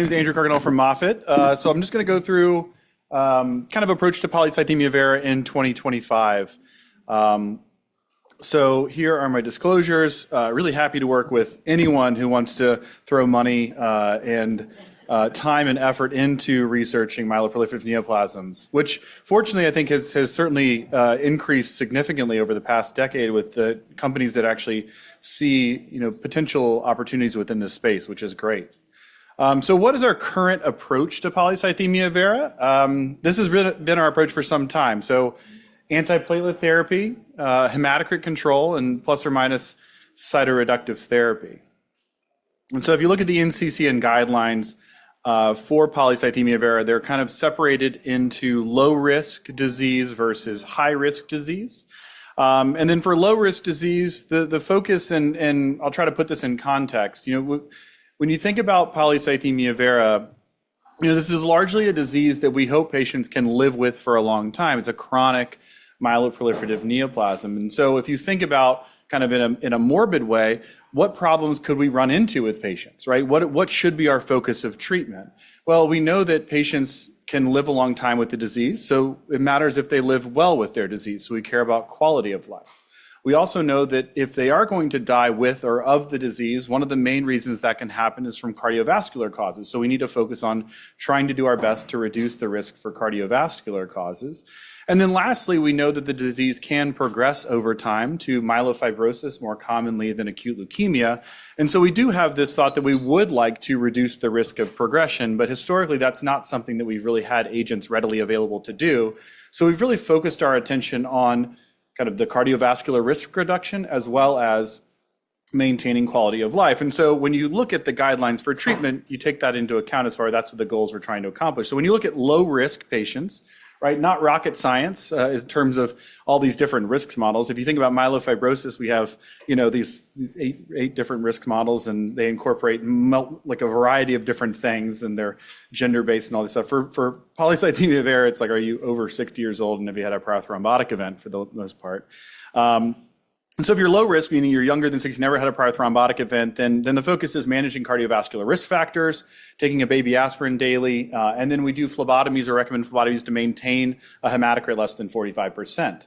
My name is Andrew Kuykendall from Moffitt. So I'm just going to go through kind of approach to polycythemia vera in 2025. So here are my disclosures. Really happy to work with anyone who wants to throw money and time and effort into researching myeloproliferative neoplasms, which fortunately I think has certainly increased significantly over the past decade with the companies that actually see potential opportunities within this space, which is great. So what is our current approach to polycythemia vera? This has been our approach for some time. So antiplatelet therapy, hematocrit control, and plus or minus cytoreductive therapy. And so if you look at the NCCN guidelines for polycythemia vera, they're kind of separated into low-risk disease versus high-risk disease. And then for low-risk disease, the focus, and I'll try to put this in context, when you think about polycythemia vera, this is largely a disease that we hope patients can live with for a long time. It's a chronic myeloproliferative neoplasm. And so if you think about kind of in a morbid way, what problems could we run into with patients, right? What should be our focus of treatment? Well, we know that patients can live a long time with the disease, so it matters if they live well with their disease. So we care about quality of life. We also know that if they are going to die with or of the disease, one of the main reasons that can happen is from cardiovascular causes. So we need to focus on trying to do our best to reduce the risk for cardiovascular causes. And then lastly, we know that the disease can progress over time to myelofibrosis more commonly than acute leukemia. And so we do have this thought that we would like to reduce the risk of progression, but historically that's not something that we've really had agents readily available to do. So we've really focused our attention on kind of the cardiovascular risk reduction as well as maintaining quality of life. And so when you look at the guidelines for treatment, you take that into account as far as that's what the goals we're trying to accomplish. So when you look at low risk patients, right, not rocket science in terms of all these different risk models. If you think about myelofibrosis, we have these eight different risk models, and they incorporate like a variety of different things, and they're gender-based and all this stuff. For polycythemia vera, it's like, are you over 60 years old and have you had a prior thrombotic event for the most part? And so if you're low risk, meaning you're younger than 60, never had a prior thrombotic event, then the focus is managing cardiovascular risk factors, taking a baby aspirin daily, and then we do phlebotomies or recommend phlebotomies to maintain a hematocrit less than 45%.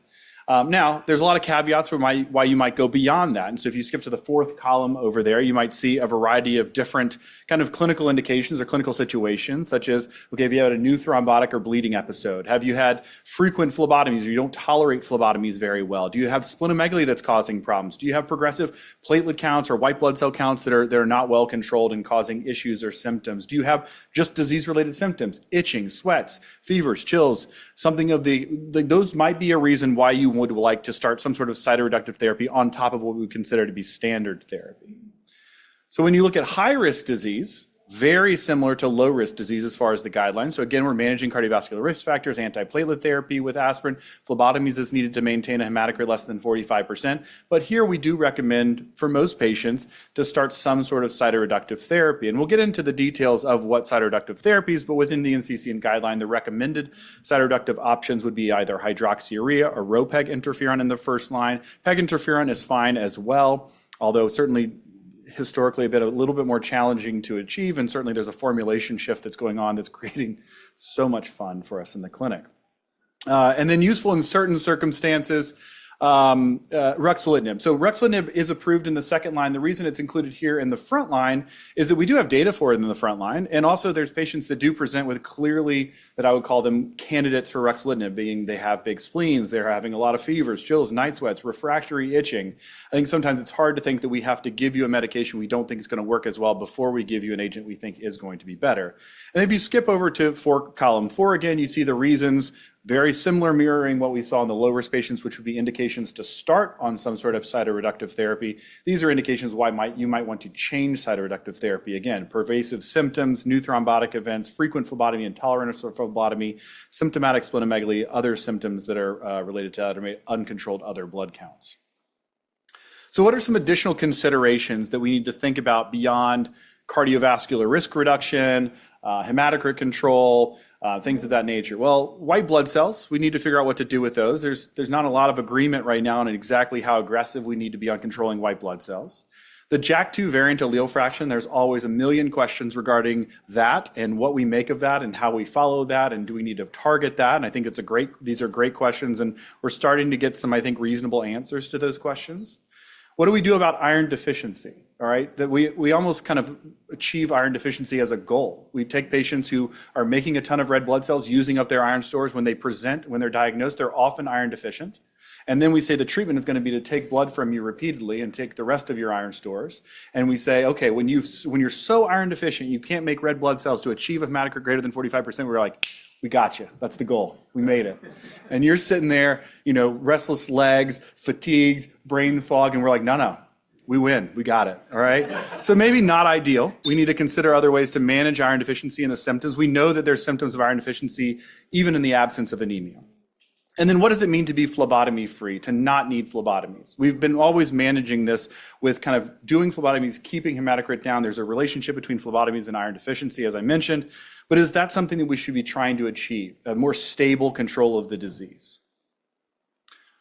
Now, there's a lot of caveats for why you might go beyond that. And so if you skip to the fourth column over there, you might see a variety of different kind of clinical indications or clinical situations, such as, okay, if you had a new thrombotic or bleeding episode, have you had frequent phlebotomies or you don't tolerate phlebotomies very well? Do you have splenomegaly that's causing problems? Do you have progressive platelet counts or white blood cell counts that are not well controlled and causing issues or symptoms? Do you have just disease-related symptoms, itching, sweats, fevers, chills, something of those might be a reason why you would like to start some sort of cytoreductive therapy on top of what we would consider to be standard therapy. So when you look at high-risk disease, very similar to low-risk disease as far as the guidelines. So again, we're managing cardiovascular risk factors, antiplatelet therapy with aspirin, phlebotomies is needed to maintain a hematocrit less than 45%. But here we do recommend for most patients to start some sort of cytoreductive therapy. And we'll get into the details of what cytoreductive therapies, but within the NCCN guideline, the recommended cytoreductive options would be either hydroxyurea or Ro-Peg interferon in the first line. Peg interferon is fine as well, although certainly historically been a little bit more challenging to achieve, and certainly there's a formulation shift that's going on that's creating so much fun for us in the clinic. And then useful in certain circumstances, ruxolitinib. So ruxolitinib is approved in the second line. The reason it's included here in the front line is that we do have data for it in the front line, and also there's patients that do present with clearly that I would call them candidates for ruxolitinib, being they have big spleens, they're having a lot of fevers, chills, night sweats, refractory itching. I think sometimes it's hard to think that we have to give you a medication we don't think is going to work as well before we give you an agent we think is going to be better. And if you skip over to column 4 again, you see the reasons. Very similar, mirroring what we saw in the low-risk patients, which would be indications to start on some sort of cytoreductive therapy. These are indications why you might want to change cytoreductive therapy. Again, pervasive symptoms, new thrombotic events, frequent phlebotomy, intolerance for phlebotomy, symptomatic splenomegaly, other symptoms that are related to uncontrolled other blood counts. So what are some additional considerations that we need to think about beyond cardiovascular risk reduction, hematocrit control, things of that nature? Well, white blood cells, we need to figure out what to do with those. There's not a lot of agreement right now on exactly how aggressive we need to be on controlling white blood cells. The JAK2 variant allele fraction, there's always a million questions regarding that and what we make of that and how we follow that and do we need to target that? And I think these are great questions, and we're starting to get some, I think, reasonable answers to those questions. What do we do about iron deficiency? All right, that we almost kind of achieve iron deficiency as a goal. We take patients who are making a ton of red blood cells, using up their iron stores. When they present, when they're diagnosed, they're often iron deficient. And then we say the treatment is going to be to take blood from you repeatedly and take the rest of your iron stores. And we say, okay, when you're so iron deficient, you can't make red blood cells to achieve a hematocrit greater than 45%, we're like, we got you. That's the goal. We made it. And you're sitting there, restless legs, fatigued, brain fog, and we're like, no, we win. We got it. All right. So maybe not ideal. We need to consider other ways to manage iron deficiency and the symptoms. We know that there's symptoms of iron deficiency even in the absence of anemia. And then what does it mean to be phlebotomy free, to not need phlebotomies? We've been always managing this with kind of doing phlebotomies, keeping hematocrit down. There's a relationship between phlebotomies and iron deficiency, as I mentioned. But is that something that we should be trying to achieve, a more stable control of the disease?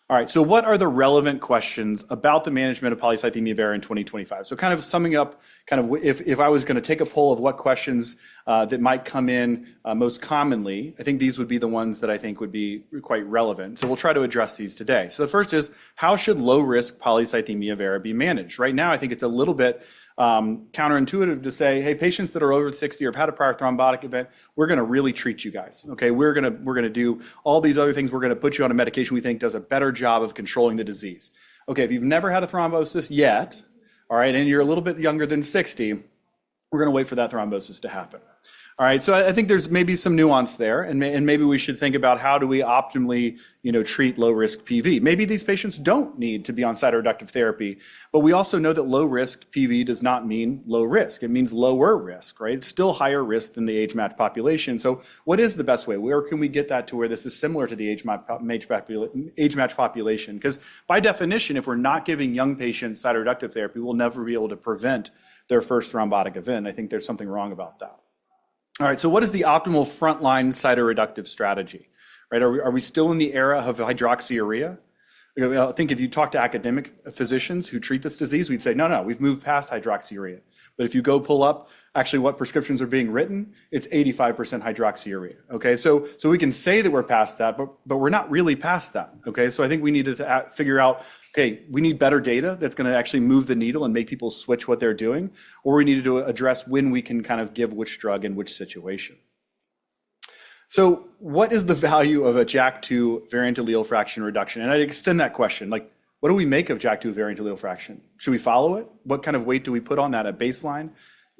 All right, so what are the relevant questions about the management of polycythemia vera in 2025? So kind of summing up, if I was going to take a poll of what questions that might come in most commonly, I think these would be the ones that I think would be quite relevant. So we'll try to address these today. So the first is, how should low-risk polycythemia vera be managed? Right now, I think it's a little bit counterintuitive to say, hey, patients that are over 60 or have had a prior thrombotic event, we're going to really treat you guys. Okay, we're going to do all these other things. We're going to put you on a medication we think does a better job of controlling the disease. Okay, if you've never had a thrombosis yet, all right, and you're a little bit younger than 60, we're going to wait for that thrombosis to happen. All right, so I think there's maybe some nuance there, and maybe we should think about how do we optimally, treat low-risk PV. Maybe these patients don't need to be on cytoreductive therapy, but we also know that low-risk PV does not mean low risk. It means lower risk, right? It's still higher risk than the age-matched population. So what is the best way? Where can we get that to where this is similar to the age-matched population? Because by definition, if we're not giving young patients cytoreductive therapy, we'll never be able to prevent their first thrombotic event. I think there's something wrong about that. All right, so what is the optimal frontline cytoreductive strategy? Right, are we still in the era of hydroxyurea? I think if you talk to academic physicians who treat this disease, we'd say, no, we've moved past hydroxyurea. But if you go pull up actually what prescriptions are being written, it's 85% hydroxyurea. Okay, so we can say that we're past that, but we're not really past that. Okay, so I think we need to figure out, okay, we need better data that's going to actually move the needle and make people switch what they're doing, or we need to address when we can kind of give which drug in which situation. So what is the value of a JAK2 variant allele fraction reduction? And I'd extend that question, like, what do we make of JAK2 variant allele fraction? Should we follow it? What kind of weight do we put on that at baseline?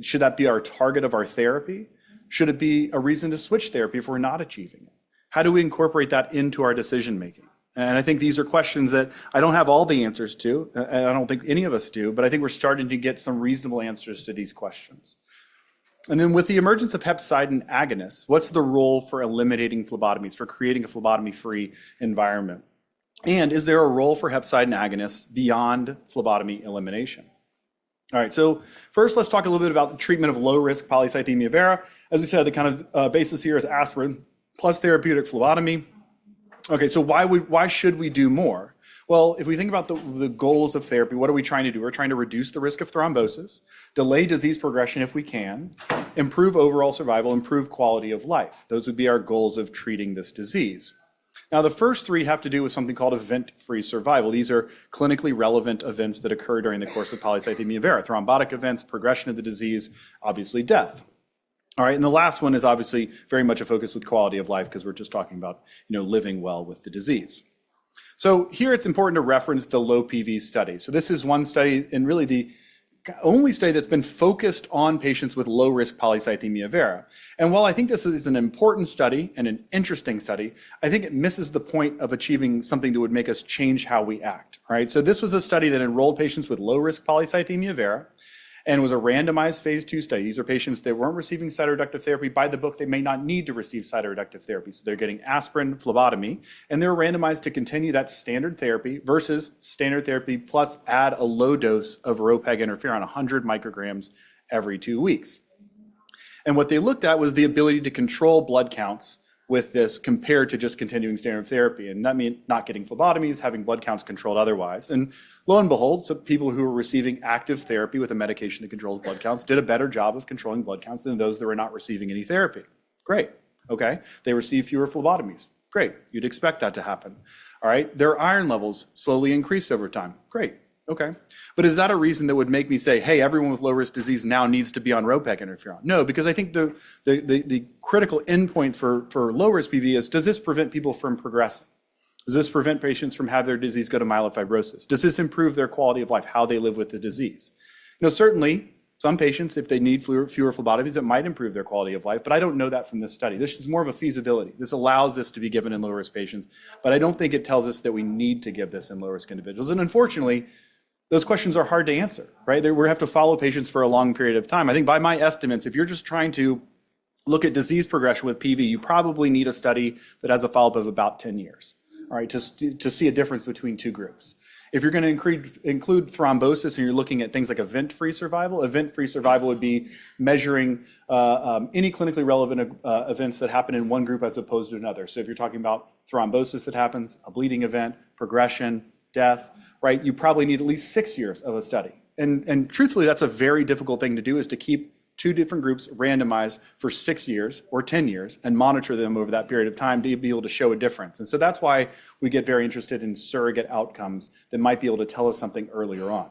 Should that be our target of our therapy? Should it be a reason to switch therapy if we're not achieving it? How do we incorporate that into our decision making? And I think these are questions that I don't have all the answers to, and I don't think any of us do, but I think we're starting to get some reasonable answers to these questions. And then with the emergence of hepcidin agonists, what's the role for eliminating phlebotomies, for creating a phlebotomy-free environment? And is there a role for hepcidin agonists beyond phlebotomy elimination? All right, so first let's talk a little bit about the treatment of low-risk polycythemia vera. As we said, the kind of basis here is aspirin plus therapeutic phlebotomy. Okay, so why should we do more? Well, if we think about the goals of therapy, what are we trying to do? We're trying to reduce the risk of thrombosis, delay disease progression if we can, improve overall survival, improve quality of life. Those would be our goals of treating this disease. Now, the first three have to do with something called event-free survival. These are clinically relevant events that occur during the course of polycythemia vera, thrombotic events, progression of the disease, obviously death. All right, and the last one is obviously very much a focus with quality of life because we're just talking about, living well with the disease. So here it's important to reference the low PV study. So this is one study, and really the only study that's been focused on patients with low-risk polycythemia vera. And while I think this is an important study and an interesting study, I think it misses the point of achieving something that would make us change how we act. All right, so this was a study that enrolled patients with low-risk polycythemia vera, and it was a randomized phase 2 study. These are patients that weren't receiving cytoreductive therapy. By the book, they may not need to receive cytoreductive therapy. So they're getting aspirin, phlebotomy, and they're randomized to continue that standard therapy versus standard therapy plus add a low dose of ropeg interferon, 100 micrograms every 2 weeks. And what they looked at was the ability to control blood counts with this compared to just continuing standard therapy. And that means not getting phlebotomies, having blood counts controlled otherwise. And lo and behold, some people who were receiving active therapy with a medication that controls blood counts did a better job of controlling blood counts than those that were not receiving any therapy. Great, okay? They received fewer phlebotomies. Great, you'd expect that to happen. All right, their iron levels slowly increased over time. Great, okay. But is that a reason that would make me say, hey, everyone with low-risk disease now needs to be on ropeg interferon? No, because I think the critical endpoints for low-risk PV is, does this prevent people from progressing? Does this prevent patients from having their disease go to myelofibrosis? Does this improve their quality of life, how they live with the disease? You know, certainly, some patients, if they need fewer phlebotomies, it might improve their quality of life, but I don't know that from this study. This is more of a feasibility. This allows this to be given in low-risk patients, but I don't think it tells us that we need to give this in low-risk individuals. And unfortunately, those questions are hard to answer, right? We have to follow patients for a long period of time. I think by my estimates, if you're just trying to look at disease progression with PV, you probably need a study that has a follow-up of about 10 years, all right, to see a difference between two groups. If you're going to include thrombosis and you're looking at things like event-free survival would be measuring any clinically relevant events that happen in one group as opposed to another. So if you're talking about thrombosis that happens, a bleeding event, progression, death, right, you probably need at least 6 years of a study. And truthfully, that's a very difficult thing to do, is to keep two different groups randomized for 6 years or 10 years and monitor them over that period of time to be able to show a difference. And so that's why we get very interested in surrogate outcomes that might be able to tell us something earlier on.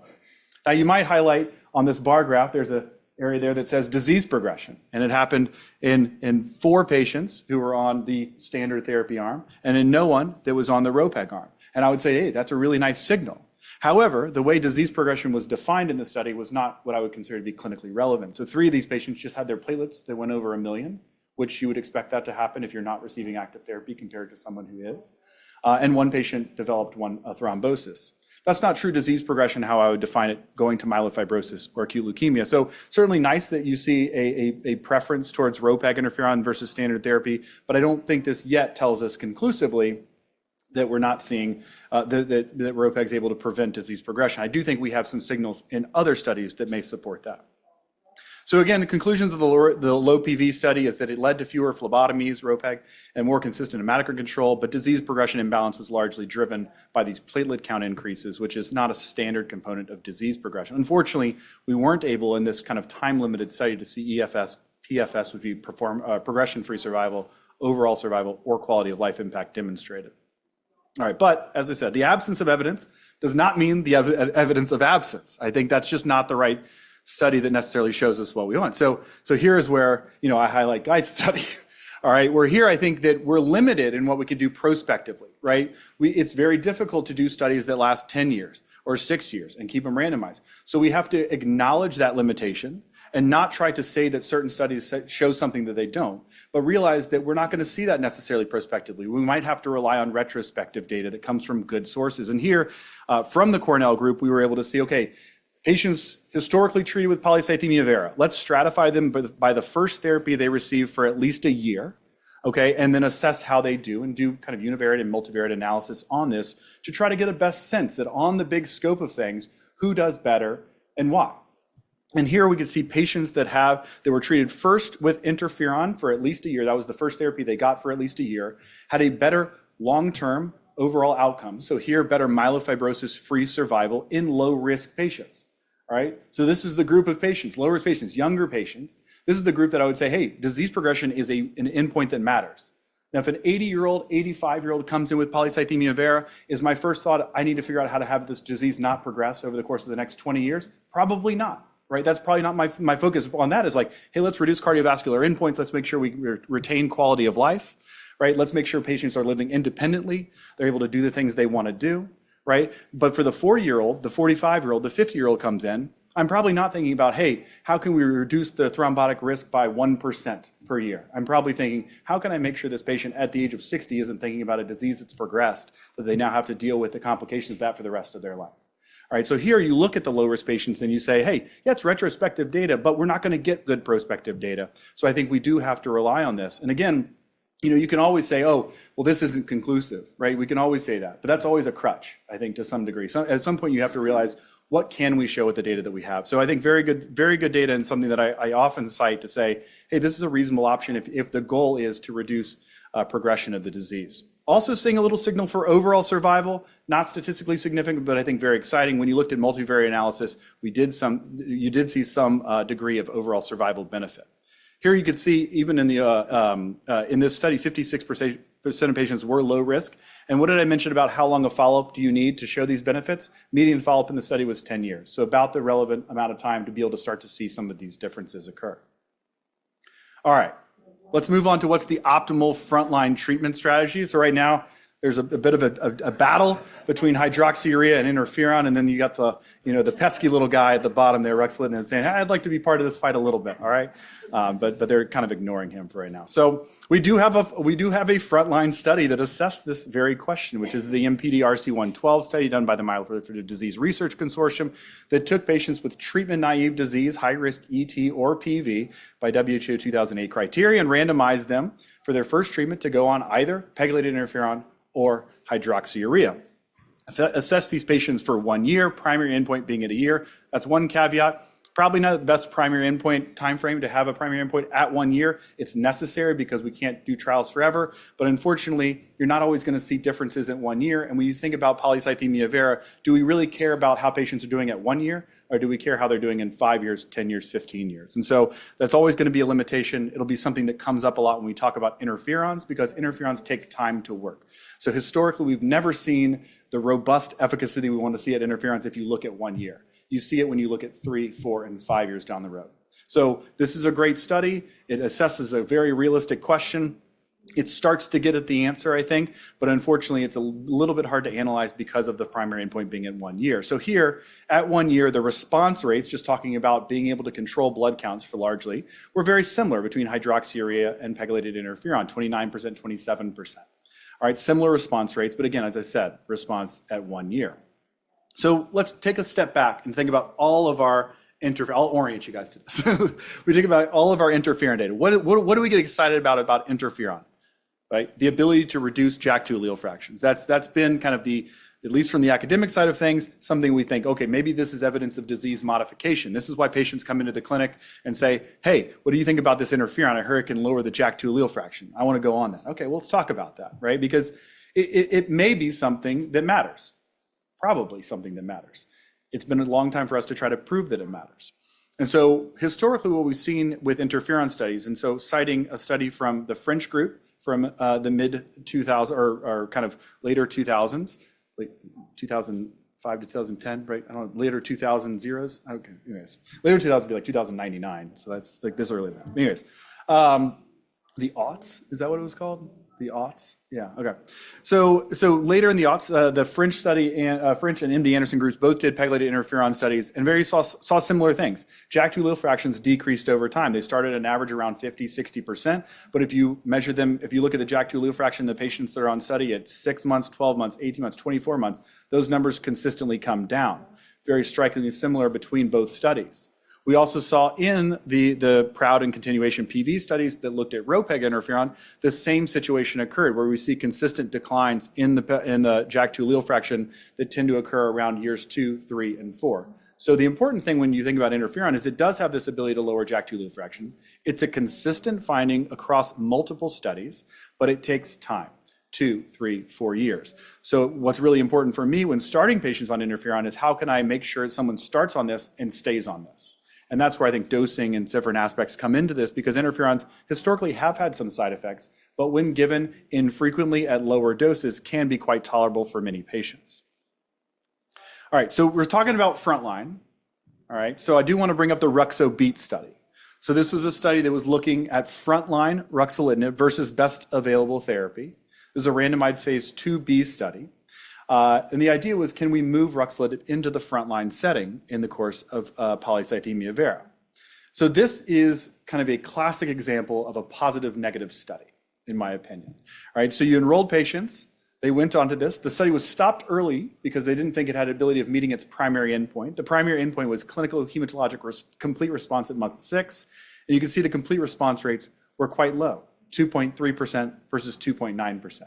Now, you might highlight on this bar graph, there's an area there that says disease progression. And it happened in 4 patients who were on the standard therapy arm and in no one that was on the ropeg arm. And I would say, hey, that's a really nice signal. However, the way disease progression was defined in the study was not what I would consider to be clinically relevant. So 3 of these patients just had their platelets that went over 1 million, which you would expect that to happen if you're not receiving active therapy compared to someone who is. And 1 patient developed a thrombosis. That's not true disease progression, how I would define it, going to myelofibrosis or acute leukemia. So certainly nice that you see a preference towards ropeg interferon versus standard therapy, but I don't think this yet tells us conclusively that we're not seeing that ropeg is able to prevent disease progression. I do think we have some signals in other studies that may support that. So again, the conclusions of the low PV study is that it led to fewer phlebotomies, ropeg, and more consistent hematocrit control, but disease progression imbalance was largely driven by these platelet count increases, which is not a standard component of disease progression. Unfortunately, we weren't able in this kind of time-limited study to see EFS, PFS would be progression-free survival, overall survival, or quality of life impact demonstrated. All right, but as I said, the absence of evidence does not mean the evidence of absence. I think that's just not the right study that necessarily shows us what we want. So here is where, you know, I highlight Ghaith's study. All right, we're here, I think that we're limited in what we could do prospectively, right? It's very difficult to do studies that last 10 years or 6 years and keep them randomized. So we have to acknowledge that limitation and not try to say that certain studies show something that they don't, but realize that we're not going to see that necessarily prospectively. We might have to rely on retrospective data that comes from good sources. And here, from the Cornell group, we were able to see, okay, patients historically treated with polycythemia vera, let's stratify them by the first therapy they receive for at least a year, okay, and then assess how they do and do kind of univariate and multivariate analysis on this to try to get a best sense that on the big scope of things, who does better and why. And here we can see patients that were treated first with interferon for at least a year. That was the first therapy they got for at least a year, had a better long-term overall outcome. So here, better myelofibrosis-free survival in low-risk patients. All right. So this is the group of patients, low-risk patients, younger patients. This is the group that I would say, hey, disease progression is an endpoint that matters. Now, if an 80-year-old, 85-year-old comes in with polycythemia vera, is my first thought, I need to figure out how to have this disease not progress over the course of the next 20 years? Probably not. Right? That's probably not my focus on that is like, hey, let's reduce cardiovascular endpoints. Let's make sure we retain quality of life, right? Let's make sure patients are living independently. They're able to do the things they want to do, right? But for the 40-year-old, the 45-year-old, the 50-year-old comes in, I'm probably not thinking about, hey, how can we reduce the thrombotic risk by 1% per year? I'm probably thinking, how can I make sure this patient at the age of 60 isn't thinking about a disease that's progressed, that they now have to deal with the complications of that for the rest of their life? All right, so here you look at the low-risk patients and you say, hey, yeah, it's retrospective data, but we're not going to get good prospective data. So I think we do have to rely on this. And again, you know, you can always say, oh, well, this isn't conclusive, right? We can always say that, but that's always a crutch, I think, to some degree. So at some point, you have to realize what can we show with the data that we have? So I think very good data, and something that I often cite to say, hey, this is a reasonable option if the goal is to reduce progression of the disease. Also seeing a little signal for overall survival, not statistically significant, but I think very exciting. When you looked at multivariate analysis, you did see some degree of overall survival benefit. Here you could see, even in this study, 56% of patients were low risk. And what did I mention about how long a follow-up do you need to show these benefits? Median follow-up in the study was 10 years. So about the relevant amount of time to be able to start to see some of these differences occur. All right, let's move on to what's the optimal frontline treatment strategy. So right now, there's a bit of a battle between hydroxyurea and interferon, and then you got the pesky little guy at the bottom there, ruxolitinib, saying, hey, I'd like to be part of this fight a little bit, all right? But they're kind of ignoring him for right now. So we do have a frontline study that assessed this very question, which is the MPD-RC112 study done by the Myeloproliferative Disease Research Consortium that took patients with treatment-naive disease, high-risk ET or PV by WHO 2008 criteria, and randomized them for their first treatment to go on either pegylated interferon or hydroxyurea. Assess these patients for 1 year, primary endpoint being at a year. That's one caveat. Probably not the best primary endpoint timeframe to have a primary endpoint at 1 year. It's necessary because we can't do trials forever, but unfortunately, you're not always going to see differences in 1 year. And when you think about polycythemia vera, do we really care about how patients are doing at 1 year, or do we care how they're doing in 5 years, 10 years, 15 years? And so that's always going to be a limitation. It'll be something that comes up a lot when we talk about interferons, because interferons take time to work. So historically, we've never seen the robust efficacy that we want to see at interferons if you look at 1 year. You see it when you look at 3, 4, and 5 years down the road. So this is a great study. It assesses a very realistic question. It starts to get at the answer, I think, but unfortunately, it's a little bit hard to analyze because of the primary endpoint being at 1 year. So here, at 1 year, the response rates, just talking about being able to control blood counts for largely, were very similar between hydroxyurea and pegylated interferon, 29%, 27%. All right, similar response rates, but again, as I said, response at 1 year. So let's take a step back and think about all of our I'll orient you guys to this. We think about all of our interferon data. What do we get excited about interferon? Right? The ability to reduce JAK2 allele fractions. That's been kind of at least from the academic side of things, something we think, okay, maybe this is evidence of disease modification. This is why patients come into the clinic and say, hey, what do you think about this interferon? I heard it can lower the JAK2 allele fraction. I want to go on that. Okay, well, let's talk about that, right? Because it may be something that matters. Probably something that matters. It's been a long time for us to try to prove that it matters. And so historically, what we've seen with interferon studies, and so citing a study from the French group from the mid-2000s or kind of later 2000s, like 2005 to 2010, right? I don't know, later 2000s. Okay, anyways. Later 2000s would be like 2099, so that's like this early. Anyways, the aughts, is that what it was called? The aughts? Yeah, okay. So later in the aughts, the French study and French and MD Anderson groups both did pegylated interferon studies and saw similar things. JAK2 allele fractions decreased over time. They started at an average around 50, 60%, but if you measure them, if you look at the JAK2 allele fraction, the patients that are on study at 6 months, 12 months, 18 months, 24 months, those numbers consistently come down. Very strikingly similar between both studies. We also saw in the PROUD and continuation PV studies that looked at Ropeg interferon, the same situation occurred where we see consistent declines in the JAK2 allele fraction that tend to occur around years 2, 3, and 4. So the important thing when you think about interferon is it does have this ability to lower JAK2 allele fraction. It's a consistent finding across multiple studies, but it takes time. 2, 3, 4 years. So what's really important for me when starting patients on interferon is how can I make sure someone starts on this and stays on this? And that's where I think dosing and different aspects come into this because interferons historically have had some side effects, but when given infrequently at lower doses can be quite tolerable for many patients. All right, so we're talking about frontline. All right, so I do want to bring up the Ruxo-BEAT study. So this was a study that was looking at frontline ruxolitinib versus best available therapy. This is a randomized phase 2b study. And the idea was, can we move ruxolitinib into the frontline setting in the course of polycythemia vera? So this is kind of a classic example of a positive-negative study, in my opinion. All right, so you enrolled patients. They went onto this. The study was stopped early because they didn't think it had the ability of meeting its primary endpoint. The primary endpoint was clinical hematologic complete response at month 6. And you can see the complete response rates were quite low, 2.3% versus 2.9%.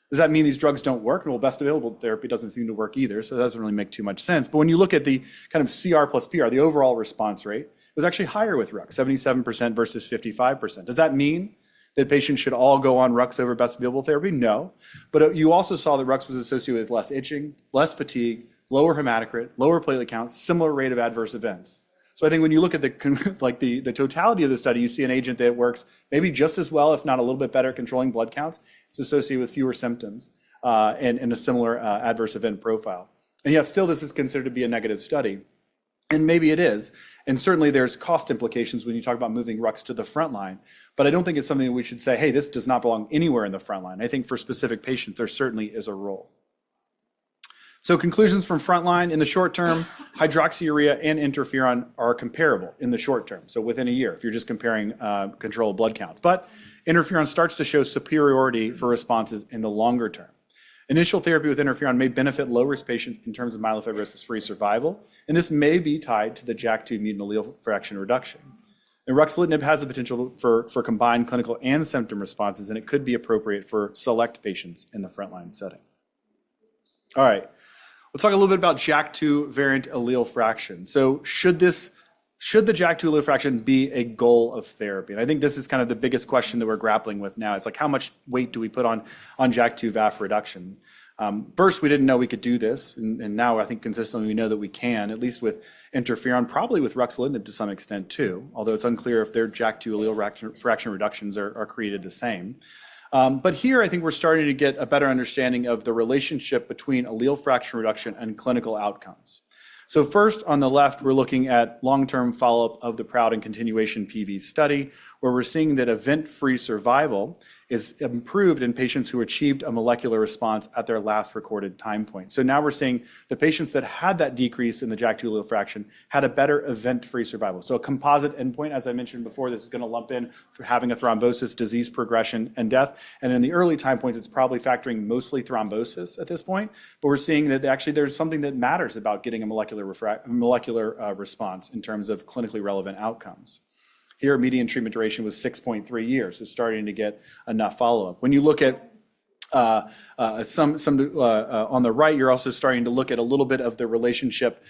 Does that mean these drugs don't work? Well, best available therapy doesn't seem to work either, so that doesn't really make too much sense. But when you look at the kind of CR plus PR, the overall response rate, it was actually higher with Rux, 77% versus 55%. Does that mean that patients should all go on Rux over best available therapy? No. But you also saw that Rux was associated with less itching, less fatigue, lower hematocrit, lower platelet counts, similar rate of adverse events. So I think when you look at the totality of the study, you see an agent that works maybe just as well, if not a little bit better, controlling blood counts. It's associated with fewer symptoms and a similar adverse event profile. And yet still this is considered to be a negative study. And maybe it is. And certainly there's cost implications when you talk about moving Rux to the front line. But I don't think it's something that we should say, hey, this does not belong anywhere in the front line. I think for specific patients, there certainly is a role. So conclusions from frontline: in the short term, hydroxyurea and interferon are comparable in the short term, so within a year, if you're just comparing control of blood counts. But interferon starts to show superiority for responses in the longer term. Initial therapy with interferon may benefit low-risk patients in terms of myelofibrosis-free survival, and this may be tied to the JAK2 mutant allele fraction reduction. And ruxolitinib has the potential for combined clinical and symptom responses, and it could be appropriate for select patients in the frontline setting. All right. Let's talk a little bit about JAK2 variant allele fraction. So should the JAK2 allele fraction be a goal of therapy? And I think this is kind of the biggest question that we're grappling with now. It's like, how much weight do we put on JAK2 VAF reduction? First, we didn't know we could do this, and now I think consistently we know that we can, at least with interferon, probably with ruxolitinib to some extent too, although it's unclear if their JAK2 allele fraction reductions are created the same. But here, I think we're starting to get a better understanding of the relationship between allele fraction reduction and clinical outcomes. So first, on the left, we're looking at long-term follow-up of the PROUD and continuation PV study, where we're seeing that event-free survival is improved in patients who achieved a molecular response at their last recorded time point. So now we're seeing the patients that had that decrease in the JAK2 allele fraction had a better event-free survival. So a composite endpoint, as I mentioned before, this is going to lump in for having a thrombosis, disease progression, and death. And in the early time points, it's probably factoring mostly thrombosis at this point. But we're seeing that actually there's something that matters about getting a molecular response in terms of clinically relevant outcomes. Here, median treatment duration was 6.3 years, so starting to get enough follow-up. When you look at on the right, you're also starting to look at a little bit of the relationship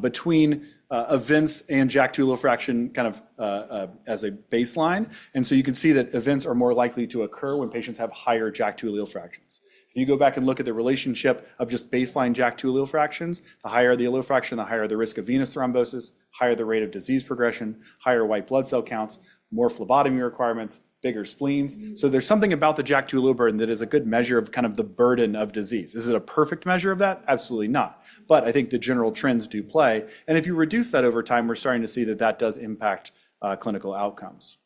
between events and JAK2 allele fraction kind of as a baseline. And so you can see that events are more likely to occur when patients have higher JAK2 allele fractions. If you go back and look at the relationship of just baseline JAK2 allele fractions, the higher the allele fraction, the higher the risk of venous thrombosis, higher the rate of disease progression, higher white blood cell counts, more phlebotomy requirements, bigger spleens. So there's something about the JAK2 allele burden that is a good measure of kind of the burden of disease. Is it a perfect measure of that? Absolutely not. But I think the general trends do play. And if you reduce that over time, we're starting to see that that does impact clinical outcomes.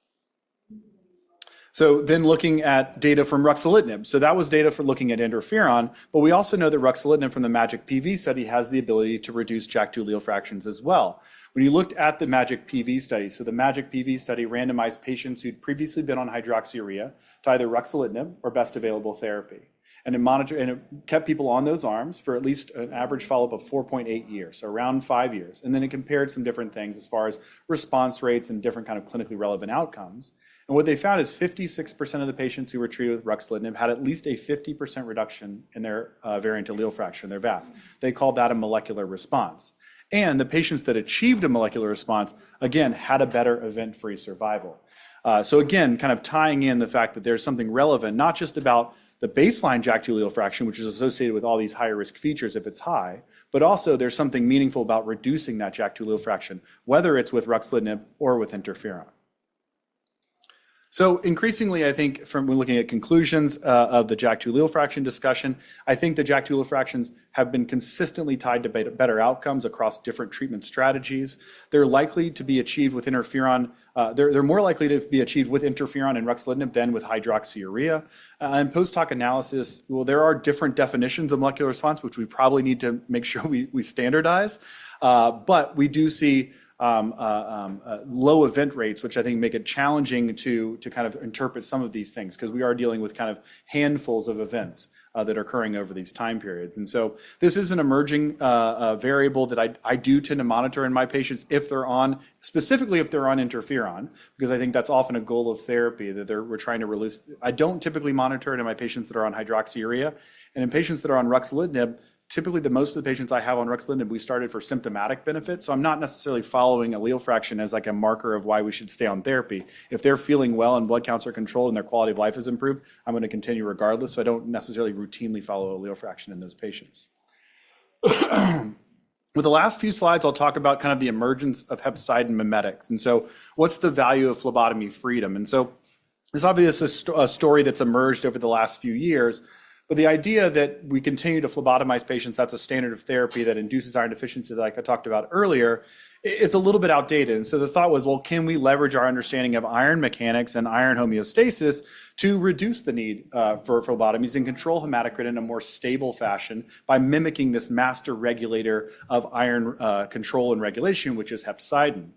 So then looking at data from ruxolitinib. So that was data for looking at interferon, but we also know that ruxolitinib from the MAGIC PV study has the ability to reduce JAK2 allele fractions as well. When you looked at the MAGIC PV study, so the MAGIC PV study randomized patients who'd previously been on hydroxyurea to either ruxolitinib or best available therapy. And it kept people on those arms for at least an average follow-up of 4.8 years, so around 5 years. And then it compared some different things as far as response rates and different kind of clinically relevant outcomes. And what they found is 56% of the patients who were treated with ruxolitinib had at least a 50% reduction in their variant allele fraction, their VAF. They called that a molecular response. And the patients that achieved a molecular response, again, had a better event-free survival. So again, kind of tying in the fact that there's something relevant, not just about the baseline JAK2 allele fraction, which is associated with all these higher risk features if it's high, but also there's something meaningful about reducing that JAK2 allele fraction, whether it's with ruxolitinib or with interferon. So increasingly, I think from when looking at conclusions of the JAK2 allele fraction discussion, I think the JAK2 allele fractions have been consistently tied to better outcomes across different treatment strategies. They're likely to be achieved with interferon. They're more likely to be achieved with interferon and ruxolitinib than with hydroxyurea. And post-hoc analysis, well, there are different definitions of molecular response, which we probably need to make sure we standardize. But we do see low event rates, which I think make it challenging to kind of interpret some of these things, because we are dealing with kind of handfuls of events that are occurring over these time periods. And so this is an emerging variable that I do tend to monitor in my patients if they're on, specifically if they're on interferon, because I think that's often a goal of therapy that we're trying to release. I don't typically monitor it in my patients that are on hydroxyurea. And in patients that are on ruxolitinib, typically most of the patients I have on ruxolitinib, we started for symptomatic benefit. So I'm not necessarily following allele fraction as like a marker of why we should stay on therapy. If they're feeling well and blood counts are controlled and their quality of life is improved, I'm going to continue regardless. So I don't necessarily routinely follow allele fraction in those patients. With the last few slides, I'll talk about kind of the emergence of hepcidin mimetics. And so what's the value of phlebotomy freedom? And so this obviously is a story that's emerged over the last few years. But the idea that we continue to phlebotomize patients, that's a standard of therapy that induces iron deficiency, like I talked about earlier, it's a little bit outdated. And so the thought was, well, can we leverage our understanding of iron mechanics and iron homeostasis to reduce the need for phlebotomies and control hematocrit in a more stable fashion by mimicking this master regulator of iron control and regulation, which is hepcidin?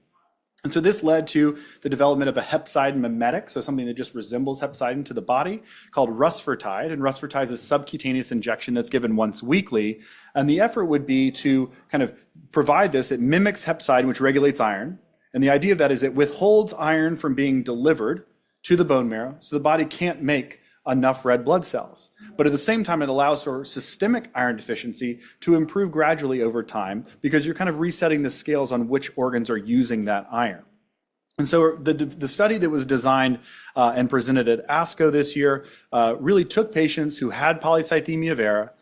And so this led to the development of a hepcidin mimetic, so something that just resembles hepcidin to the body, called rusfertide. And rusfertide is a subcutaneous injection that's given once weekly. And the effort would be to kind of provide this. It mimics hepcidin, which regulates iron. And the idea of that is it withholds iron from being delivered to the bone marrow, so the body can't make enough red blood cells. But at the same time, it allows for systemic iron deficiency to improve gradually over time, because you're kind of resetting the scales on which organs are using that iron. And so the study that was designed and presented at ASCO this year really took patients who had polycythemia vera.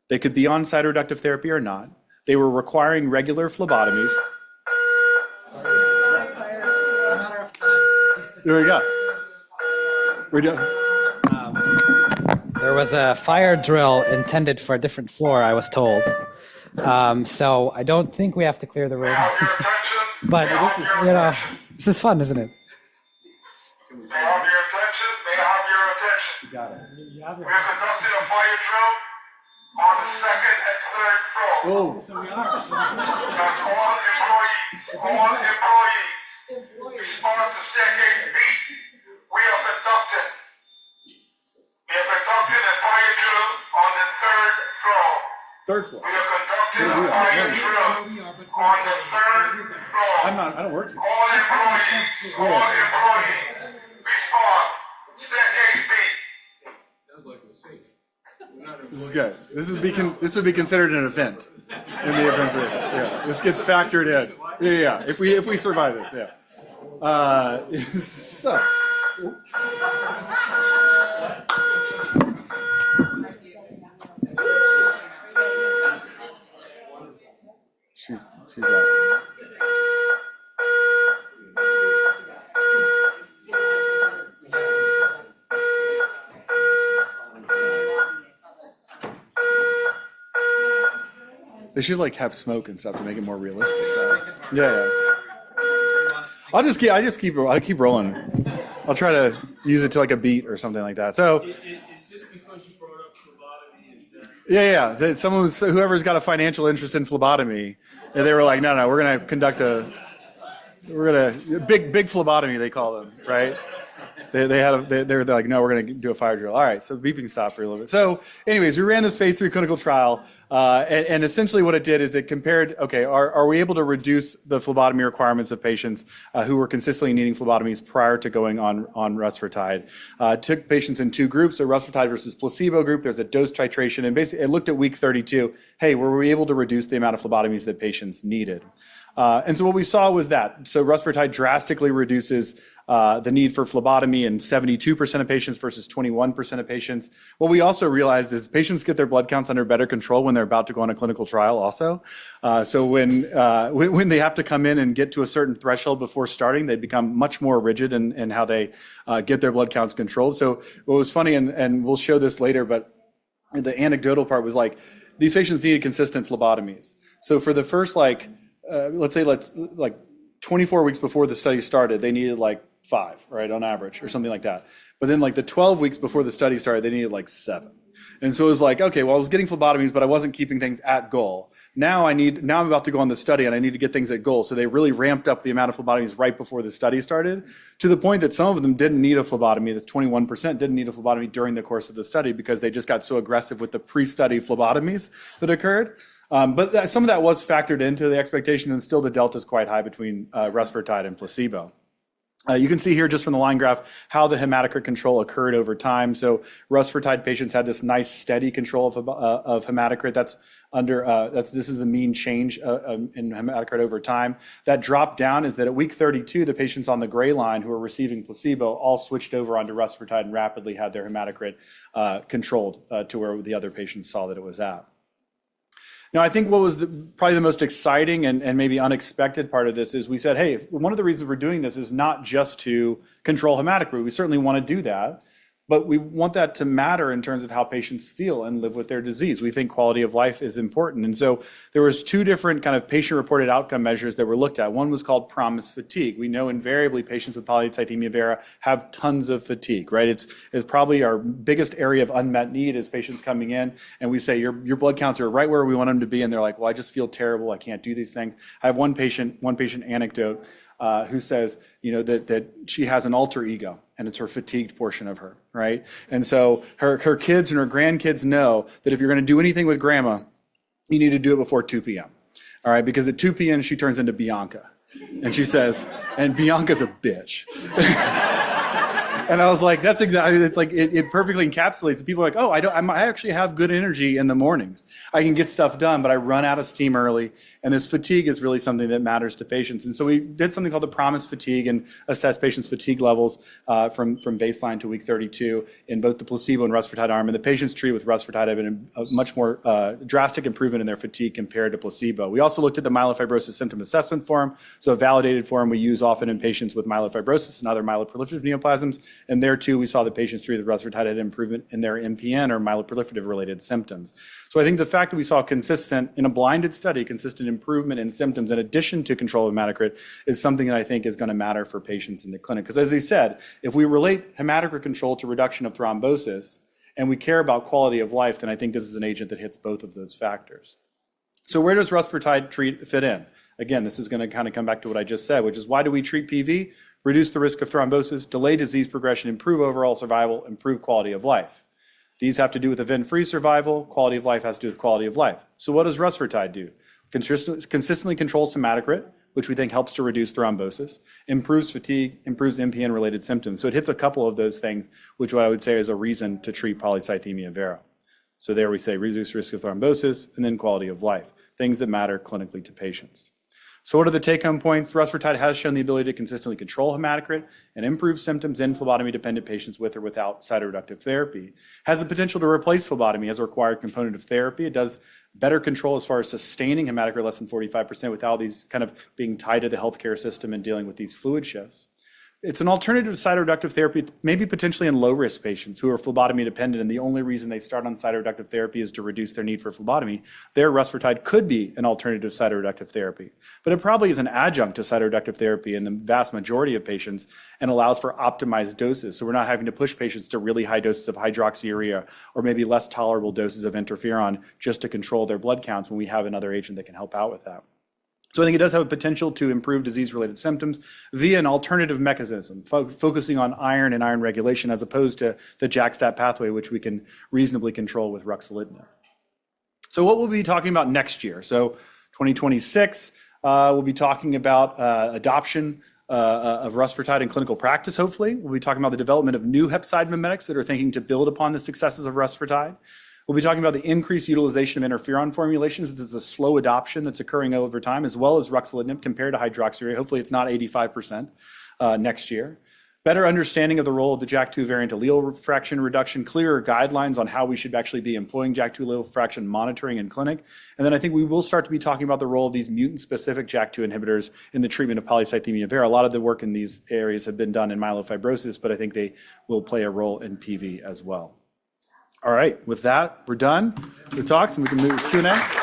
They could be on cytoreductive therapy or not. They were requiring regular phlebotomies. There we go. We're done. There was a fire drill intended for a different floor, I was told. So I don't think we have to clear the room. But this is, this is fun, isn't it? May I have your attention? May I have your attention? You got it. We have conducted a fire drill on the second and third floor. Oh. So we are. That's all employees. Respond to staircase B. We have conducted a fire drill on the third floor. Third floor. We have conducted a fire drill on the third floor. I don't work here. All employees, respond. Staircase B. Sounds like we're safe. This is good. This would be considered an event in the event group. Yeah, this gets factored in. Yeah. If we survive this, yeah. So. She's out. They should like have smoke and stuff to make it more realistic. Yeah. I keep rolling. I'll try to use it to like a beat or something like that. So. Is this because you brought up phlebotomy? Is that... Yeah. Whoever's got a financial interest in phlebotomy, and they were like, no, we're going to conduct big phlebotomy, they call them, right? They're like, no, we're going to do a fire drill. All right, so beeping stopped for a little bit. So anyways, we ran this phase 3 clinical trial, and essentially what it did is it compared, okay, are we able to reduce the phlebotomy requirements of patients who were consistently needing phlebotomies prior to going on rusfertide? Took patients in two groups, a rusfertide versus placebo group. There's a dose titration, and basically it looked at week 32. Hey, were we able to reduce the amount of phlebotomies that patients needed? And so what we saw was that. So rusfertide drastically reduces the need for phlebotomy in 72% of patients versus 21% of patients. What we also realized is patients get their blood counts under better control when they're about to go on a clinical trial also. So when they have to come in and get to a certain threshold before starting, they become much more rigid in how they get their blood counts controlled. So what was funny, and we'll show this later, but the anecdotal part was like, these patients needed consistent phlebotomies. So for the first like 24 weeks before the study started, they needed like 5, right, on average, or something like that. But then like the 12 weeks before the study started, they needed like 7. And so it was like, okay, well, I was getting phlebotomies, but I wasn't keeping things at goal. Now I'm about to go on the study and I need to get things at goal. So they really ramped up the amount of phlebotomies right before the study started, to the point that some of them didn't need a phlebotomy. That's 21% didn't need a phlebotomy during the course of the study because they just got so aggressive with the pre-study phlebotomies that occurred. But some of that was factored into the expectation, and still the delta is quite high between rusfertide and placebo. You can see here just from the line graph how the hematocrit control occurred over time. So rusfertide patients had this nice steady control of hematocrit. This is the mean change in hematocrit over time. That drop down is that at week 32, the patients on the gray line who were receiving placebo all switched over onto rusfertide and rapidly had their hematocrit controlled to where the other patients saw that it was at. Now, I think what was probably the most exciting and maybe unexpected part of this is we said, hey, one of the reasons we're doing this is not just to control hematocrit. We certainly want to do that, but we want that to matter in terms of how patients feel and live with their disease. We think quality of life is important. And so there was two different kind of patient-reported outcome measures that were looked at. One was called PROMIS fatigue. We know invariably patients with polycythemia vera have tons of fatigue, right? It's probably our biggest area of unmet need is patients coming in and we say, your blood counts are right where we want them to be. And they're like, well, I just feel terrible. I can't do these things. I have one patient anecdote who says, that she has an alter ego, and it's her fatigued portion of her, right? And so her kids and her grandkids know that if you're going to do anything with grandma, you need to do it before 2 p.m. All right, because at 2 p.m. she turns into Bianca, and she says, and Bianca's a bitch. And I was like, that's exactly, it's like, it perfectly encapsulates it. People are like, oh, I actually have good energy in the mornings. I can get stuff done, but I run out of steam early. And this fatigue is really something that matters to patients. And so we did something called the PROMIS fatigue and assessed patients' fatigue levels from baseline to week 32 in both the placebo and rusfertide arm. And the patients treated with rusfertide have been a much more drastic improvement in their fatigue compared to placebo. We also looked at the myelofibrosis symptom assessment form. So a validated form we use often in patients with myelofibrosis and other myeloproliferative neoplasms. And there too, we saw the patients treated with rusfertide had improvement in their MPN or myeloproliferative related symptoms. So I think the fact that we saw consistent, in a blinded study, consistent improvement in symptoms in addition to control of hematocrit is something that I think is going to matter for patients in the clinic. Because as I said, if we relate hematocrit control to reduction of thrombosis and we care about quality of life, then I think this is an agent that hits both of those factors. So where does rusfertide fit in? Again, this is going to kind of come back to what I just said, which is why do we treat PV? Reduce the risk of thrombosis, delay disease progression, improve overall survival, improve quality of life. These have to do with event-free survival. Quality of life has to do with quality of life. So what does rusfertide do? Consistently controls hematocrit, which we think helps to reduce thrombosis, improves fatigue, improves MPN-related symptoms. So it hits a couple of those things, which what I would say is a reason to treat polycythemia vera. So there we say reduce risk of thrombosis and then quality of life, things that matter clinically to patients. So what are the take-home points? Rusfertide has shown the ability to consistently control hematocrit and improve symptoms in phlebotomy-dependent patients with or without cytoreductive therapy. Has the potential to replace phlebotomy as a required component of therapy. It does better control as far as sustaining hematocrit less than 45% without these kind of being tied to the healthcare system and dealing with these fluid shifts. It's an alternative to cytoreductive therapy, maybe potentially in low-risk patients who are phlebotomy dependent, and the only reason they start on cytoreductive therapy is to reduce their need for phlebotomy. Their rusfertide could be an alternative cytoreductive therapy, but it probably is an adjunct to cytoreductive therapy in the vast majority of patients and allows for optimized doses. So we're not having to push patients to really high doses of hydroxyurea or maybe less tolerable doses of interferon just to control their blood counts when we have another agent that can help out with that. So I think it does have a potential to improve disease-related symptoms via an alternative mechanism, focusing on iron and iron regulation as opposed to the JAK-STAT pathway, which we can reasonably control with ruxolitinib. So what we'll be talking about next year. So 2026, we'll be talking about adoption of rusfertide in clinical practice, hopefully. We'll be talking about the development of new hepcidin mimetics that are thinking to build upon the successes of rusfertide. We'll be talking about the increased utilization of interferon formulations. This is a slow adoption that's occurring over time, as well as ruxolitinib compared to hydroxyurea. Hopefully it's not 85% next year. Better understanding of the role of the JAK2 variant allele fraction reduction, clearer guidelines on how we should actually be employing JAK2 allele fraction monitoring in clinic. And then I think we will start to be talking about the role of these mutant-specific JAK2 inhibitors in the treatment of polycythemia vera. A lot of the work in these areas have been done in myelofibrosis, but I think they will play a role in PV as well. All right, with that, we're done with talks and we can move to Q&A.